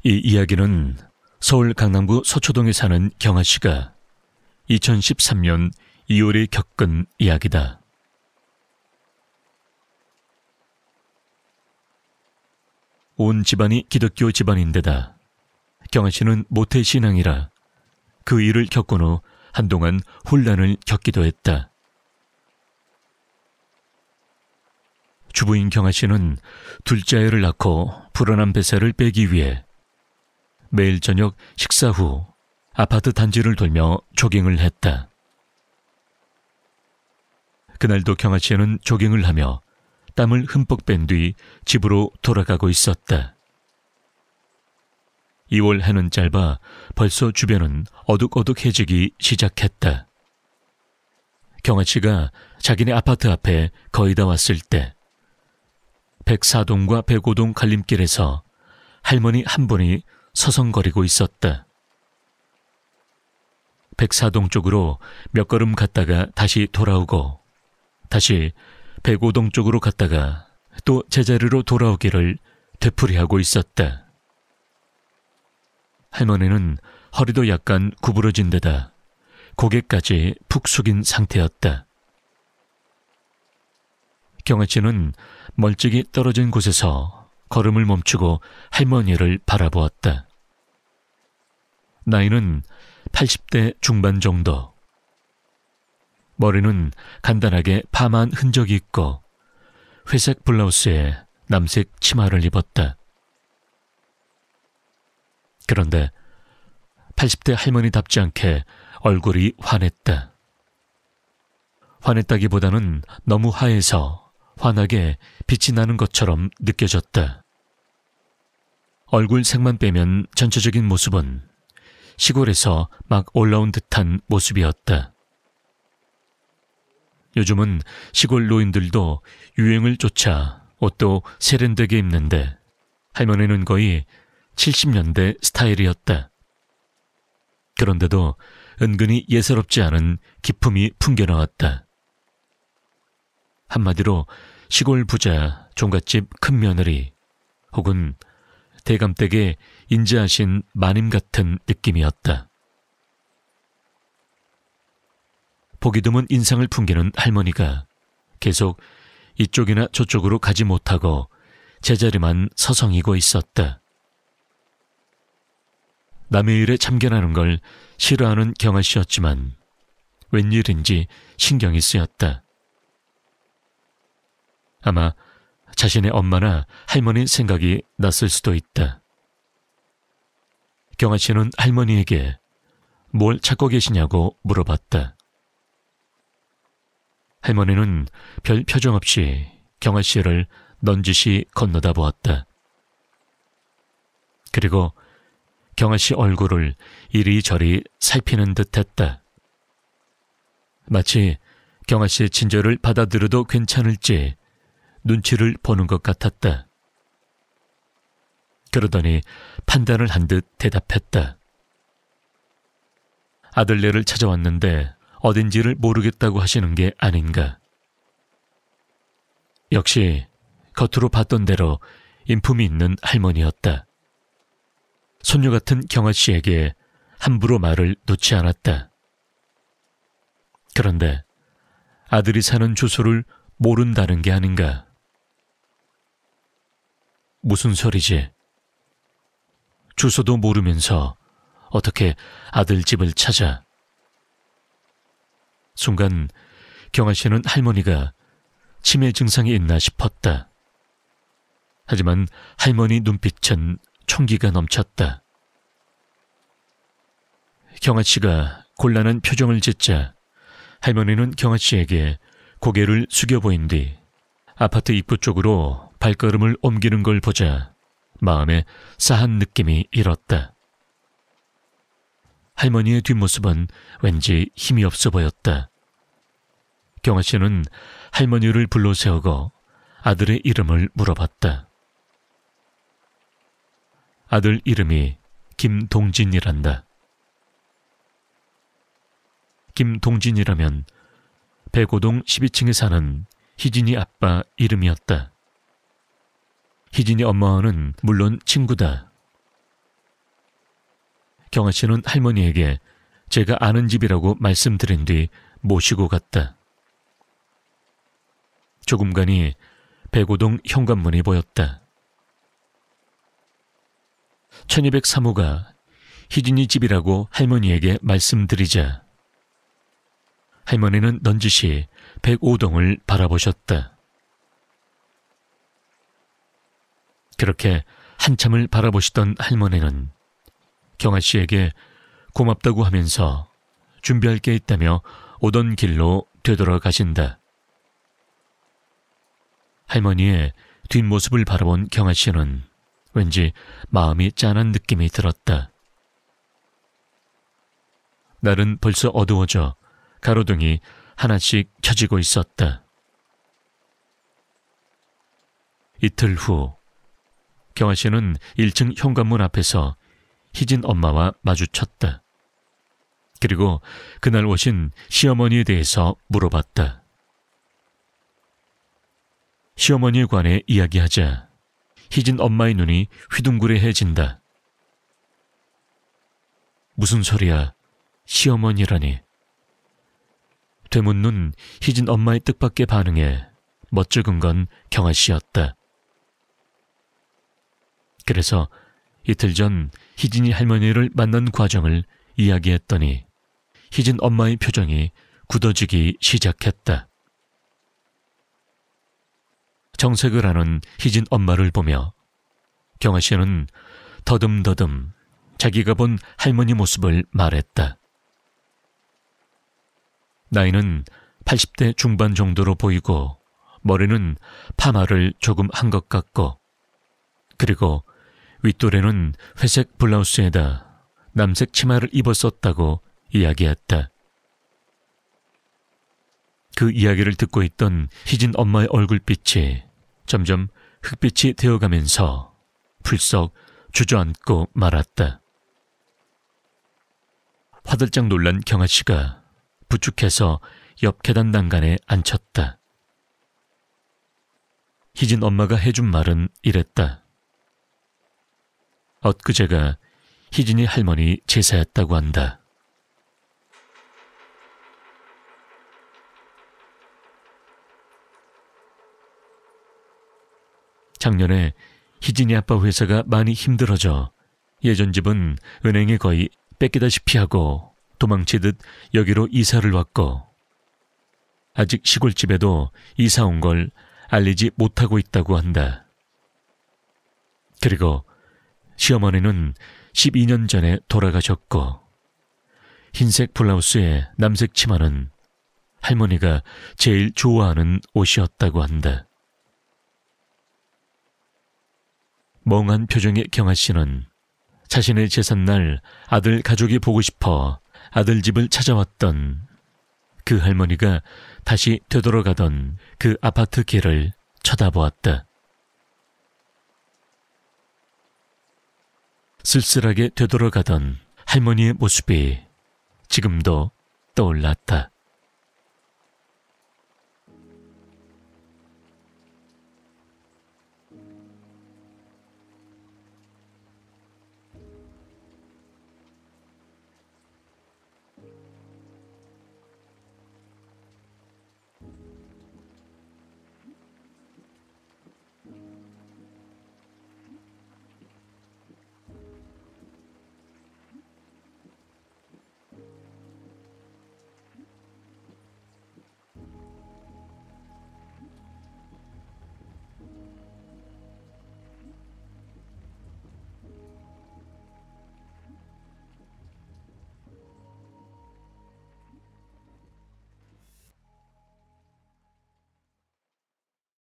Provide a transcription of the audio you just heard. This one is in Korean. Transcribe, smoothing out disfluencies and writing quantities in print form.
이 이야기는 서울 강남구 서초동에 사는 경아 씨가 2013년 2월에 겪은 이야기다. 온 집안이 기독교 집안인데다 경아 씨는 모태신앙이라 그 일을 겪은 후 한동안 혼란을 겪기도 했다. 주부인 경아 씨는 둘째 아이를 낳고 불어난 뱃살을 빼기 위해 매일 저녁 식사 후 아파트 단지를 돌며 조깅을 했다. 그날도 경아 씨는 조깅을 하며 땀을 흠뻑 뺀 뒤 집으로 돌아가고 있었다. 2월 해는 짧아 벌써 주변은 어둑어둑해지기 시작했다. 경아 씨가 자기네 아파트 앞에 거의 다 왔을 때 104동과 105동 갈림길에서 할머니 한 분이 서성거리고 있었다. 104동 쪽으로 몇 걸음 갔다가 다시 돌아오고 다시 105동 쪽으로 갔다가 또 제자리로 돌아오기를 되풀이하고 있었다. 할머니는 허리도 약간 구부러진 데다 고개까지 푹 숙인 상태였다. 경아 씨는 멀찍이 떨어진 곳에서 걸음을 멈추고 할머니를 바라보았다. 나이는 80대 중반 정도. 머리는 간단하게 파마한 흔적이 있고 회색 블라우스에 남색 치마를 입었다. 그런데 80대 할머니답지 않게 얼굴이 환했다. 환했다기보다는 너무 하얘서 환하게 빛이 나는 것처럼 느껴졌다. 얼굴 색만 빼면 전체적인 모습은 시골에서 막 올라온 듯한 모습이었다. 요즘은 시골 노인들도 유행을 쫓아 옷도 세련되게 입는데 할머니는 거의 70년대 스타일이었다. 그런데도 은근히 예사롭지 않은 기품이 풍겨나왔다. 한마디로 시골 부자, 종갓집 큰 며느리 혹은 대감댁의 인자하신 마님 같은 느낌이었다. 보기 드문 인상을 풍기는 할머니가 계속 이쪽이나 저쪽으로 가지 못하고 제자리만 서성이고 있었다. 남의 일에 참견하는 걸 싫어하는 경아 씨였지만 웬일인지 신경이 쓰였다. 아마 자신의 엄마나 할머니 생각이 났을 수도 있다. 경아 씨는 할머니에게 뭘 찾고 계시냐고 물어봤다. 할머니는 별 표정 없이 경아 씨를 넌지시 건너다 보았다. 그리고 경아 씨 얼굴을 이리저리 살피는 듯했다. 마치 경아 씨의 친절을 받아들여도 괜찮을지 눈치를 보는 것 같았다. 그러더니 판단을 한 듯 대답했다. 아들네를 찾아왔는데 어딘지를 모르겠다고 하시는 게 아닌가. 역시 겉으로 봤던 대로 인품이 있는 할머니였다. 손녀 같은 경아 씨에게 함부로 말을 놓지 않았다. 그런데 아들이 사는 주소를 모른다는 게 아닌가. 무슨 소리지? 주소도 모르면서 어떻게 아들 집을 찾아? 순간 경아 씨는 할머니가 치매 증상이 있나 싶었다. 하지만 할머니 눈빛은 총기가 넘쳤다. 경아 씨가 곤란한 표정을 짓자 할머니는 경아 씨에게 고개를 숙여 보인 뒤 아파트 입구 쪽으로 발걸음을 옮기는 걸 보자 마음에 싸한 느낌이 일었다. 할머니의 뒷모습은 왠지 힘이 없어 보였다. 경아 씨는 할머니를 불러세우고 아들의 이름을 물어봤다. 아들 이름이 김동진이란다. 김동진이라면 105동 12층에 사는 희진이 아빠 이름이었다. 희진이 엄마와는 물론 친구다. 경아 씨는 할머니에게 제가 아는 집이라고 말씀드린 뒤 모시고 갔다. 조금 가니 백오동 현관문이 보였다. 1203호가 희진이 집이라고 할머니에게 말씀드리자 할머니는 넌지시 105동을 바라보셨다. 그렇게 한참을 바라보시던 할머니는 경아 씨에게 고맙다고 하면서 준비할 게 있다며 오던 길로 되돌아가신다. 할머니의 뒷모습을 바라본 경아 씨는 왠지 마음이 짠한 느낌이 들었다. 날은 벌써 어두워져 가로등이 하나씩 켜지고 있었다. 이틀 후 경아 씨는 1층 현관문 앞에서 희진 엄마와 마주쳤다. 그리고 그날 오신 시어머니에 대해서 물어봤다. 시어머니에 관해 이야기하자 희진 엄마의 눈이 휘둥그레해진다. 무슨 소리야, 시어머니라니. 되묻는 희진 엄마의 뜻밖의 반응에 멋쩍은 건 경아 씨였다. 그래서 이틀 전 희진이 할머니를 만난 과정을 이야기했더니 희진 엄마의 표정이 굳어지기 시작했다. 정색을 하는 희진 엄마를 보며 경아 씨는 더듬더듬 자기가 본 할머니 모습을 말했다. 나이는 80대 중반 정도로 보이고 머리는 파마를 조금 한 것 같고 그리고 윗도래는 회색 블라우스에다 남색 치마를 입었었다고 이야기했다. 그 이야기를 듣고 있던 희진 엄마의 얼굴빛이 점점 흑빛이 되어가면서 불썩 주저앉고 말았다. 화들짝 놀란 경아 씨가 부축해서 옆 계단 난간에 앉혔다. 희진 엄마가 해준 말은 이랬다. 엊그제가 희진이 할머니 제사였다고 한다. 작년에 희진이 아빠 회사가 많이 힘들어져 예전 집은 은행에 거의 뺏기다시피 하고 도망치듯 여기로 이사를 왔고 아직 시골집에도 이사 온 걸 알리지 못하고 있다고 한다. 그리고 시어머니는 12년 전에 돌아가셨고 흰색 블라우스에 남색 치마는 할머니가 제일 좋아하는 옷이었다고 한다. 멍한 표정의 경아 씨는 자신의 제삿날 아들 가족이 보고 싶어 아들 집을 찾아왔던 그 할머니가 다시 되돌아가던 그 아파트 길을 쳐다보았다. 쓸쓸하게 되돌아가던 할머니의 모습이 지금도 떠올랐다.